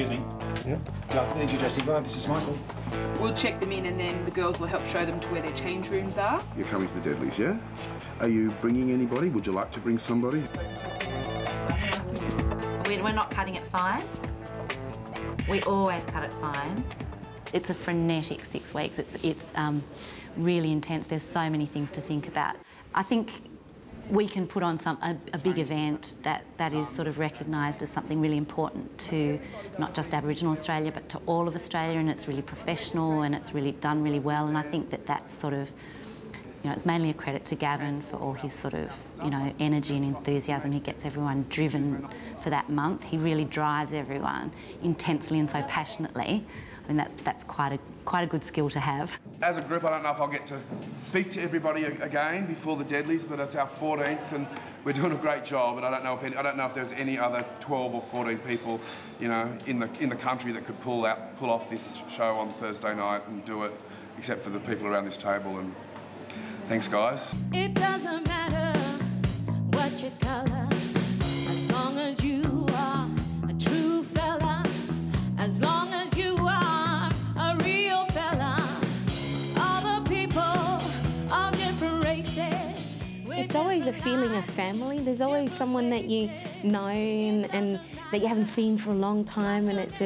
Excuse me. Yeah. Good afternoon, Jesse. This is Michael. We'll check them in and then the girls will help show them to where their change rooms are. You're coming to the Deadlies, yeah? Are you bringing anybody? Would you like to bring somebody? We're not cutting it fine. We always cut it fine. It's a frenetic 6 weeks. It's really intense. There's so many things to think about. I think we can put on a big event that is sort of recognised as something really important to not just Aboriginal Australia but to all of Australia, and it's really professional and it's really done really well, and I think that's sort of, you know, it's mainly a credit to Gavin for all his sort of, you know, energy and enthusiasm. He gets everyone driven for that month. He really drives everyone intensely and so passionately. I mean, that's quite a good skill to have. As a group, I don't know if I'll get to speak to everybody again before the Deadlies, but it's our 14th and we're doing a great job. And I don't know if there's any other 12 or 14 people, you know, in the country that could pull off this show on Thursday night and do it, except for the people around this table. And thanks, guys. It doesn't matter what your colour, as long as you are a true fella, as long as you are a real fella. All the people of different races. It's always a feeling of family. There's always someone that you know and that you haven't seen for a long time, and it's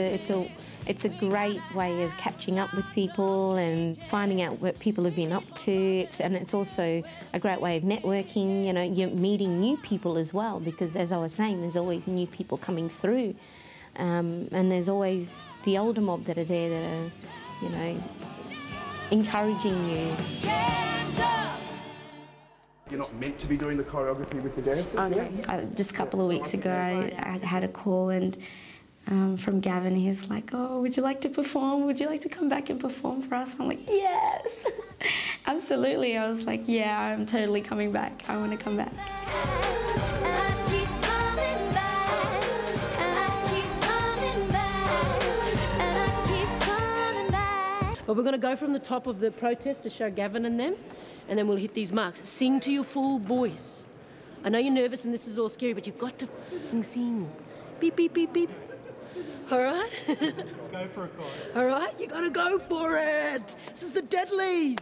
a great way of catching up with people and finding out what people have been up to. And it's also a great way of networking. You know, you're meeting new people as well, because as I was saying, there's always new people coming through. And there's always the older mob that are there that are, you know, encouraging you. You're not meant to be doing the choreography with the dancers, yeah? Just a couple of weeks ago, I had a call and from Gavin. He was like, "Oh, would you like to perform? Would you like to come back and perform for us?" I'm like, "Yes, absolutely." I was like, "Yeah, I'm totally coming back. I want to come back." But we're going to go from the top of the protest to show Gavin and them, and then we'll hit these marks. Sing to your full voice. I know you're nervous and this is all scary, but you've got to sing. Beep, beep, beep, beep. All right? Go for a chorus. All right? You got to go for it. This is the Deadlies.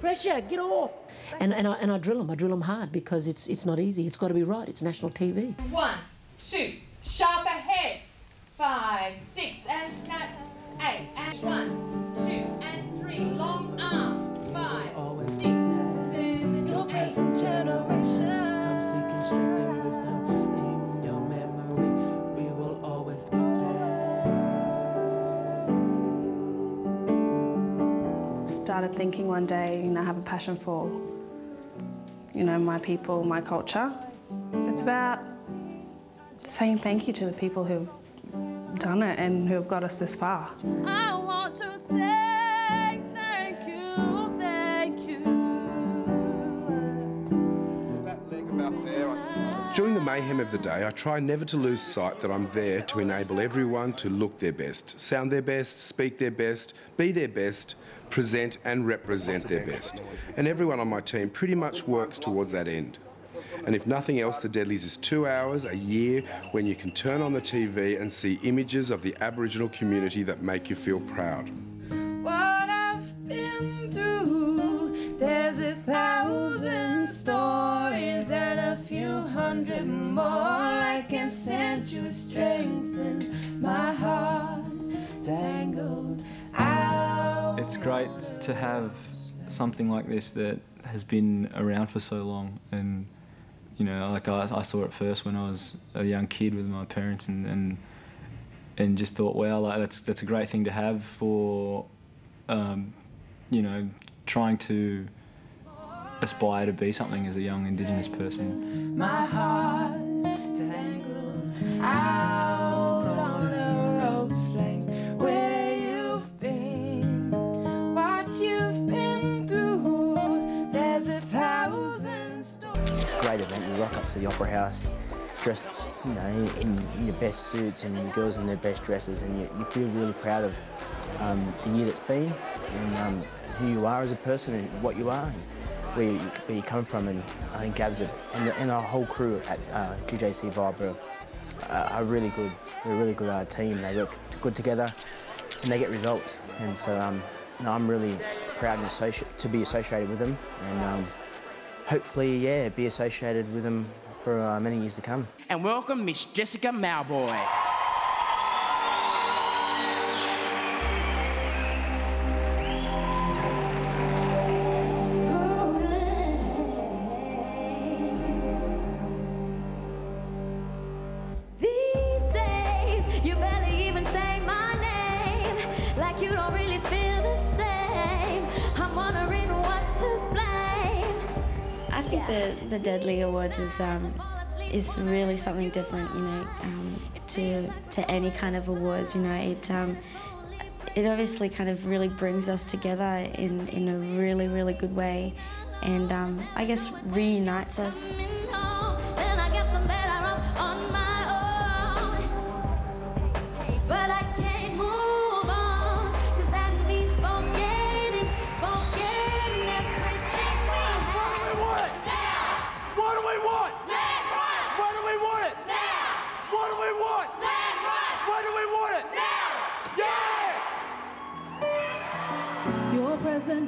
Pressure, get off. And I drill them hard because it's not easy. It's got to be right. It's national TV. 1, 2, sharper heads. 5, 6, and snap. 8, and 1, 2, and 3, long arms. 5, 6, 7, Your 8. present generation. Come seeking strength and wisdom in your memory. We will always be there. Started thinking one day, you know, I have a passion for, you know, my people, my culture. It's about saying thank you to the people who've done it and who have got us this far. I want to say thank you, thank you. That leg about there, During the mayhem of the day, I try never to lose sight that I'm there to enable everyone to look their best, sound their best, speak their best, be their best, present and represent their best. And everyone on my team pretty much works towards that end. And if nothing else, the Deadlies is 2 hours a year when you can turn on the TV and see images of the Aboriginal community that make you feel proud. What I've been through, there's 1,000 stories and a few hundred more I can send you, strengthen my heart tangled out. It's great to have something like this that has been around for so long, and you know, like I saw it first when I was a young kid with my parents, and just thought, wow, like that's a great thing to have for, you know, trying to aspire to be something as a young Indigenous person. My heart tangled out on a road slave. Where you've been, what you've been through, there's 1,000 stories. It's a great event. You rock up to the Opera House dressed, you know, in your best suits and the girls in their best dresses, and you feel really proud of the year that's been and who you are as a person and what you are and where you come from. And I think Gabs and the whole crew at GJC Vibe a really good team. They work good together and they get results. And so I'm really proud to be associated with them, and hopefully, yeah, be associated with them for many years to come. And welcome Miss Jessica Mauboy. I think the Deadly Awards is really something different, you know, to any kind of awards. You know, it obviously kind of really brings us together in a really, really good way, and I guess reunites us.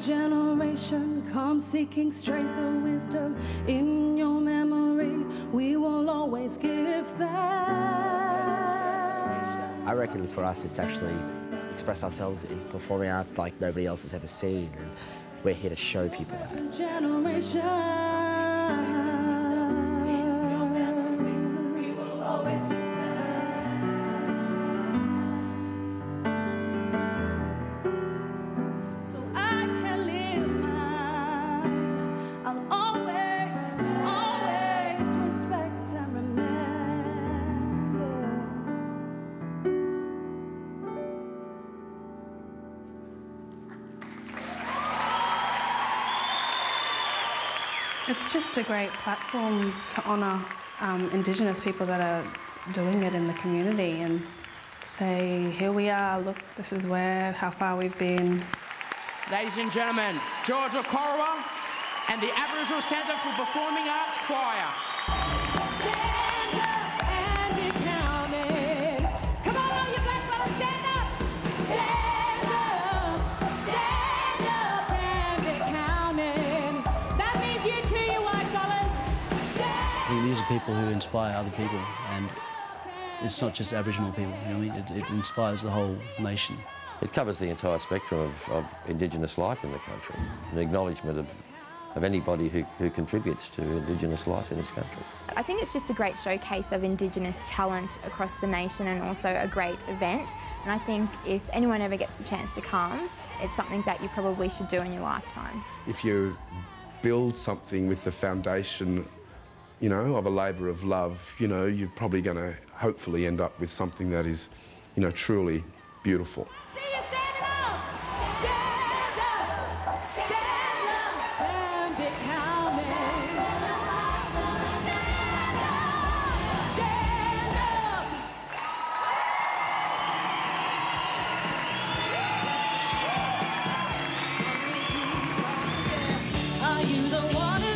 Generation come seeking strength and wisdom in your memory. We will always give that. I reckon for us it's actually express ourselves in performing arts like nobody else has ever seen, and we're here to show people that. Generation. It's just a great platform to honour Indigenous people that are doing it in the community, and say, here we are, look, this is how far we've been. Ladies and gentlemen, George Okorowa and the Aboriginal Centre for Performing Arts Choir. Stand up and be counted. Come on, all you black fellas, stand up. Stand up and be counted. That means you too, you white fellas. These are people who inspire other people, and it's not just Aboriginal people, you know what I mean? It inspires the whole nation. It covers the entire spectrum of Indigenous life in the country, an acknowledgement of anybody who contributes to Indigenous life in this country. I think it's just a great showcase of Indigenous talent across the nation, and also a great event. And I think if anyone ever gets a chance to come, it's something that you probably should do in your lifetimes. If you build something with the foundation, you know, of a labour of love, you know, you're probably going to hopefully end up with something that is, you know, truly beautiful. Are you the one?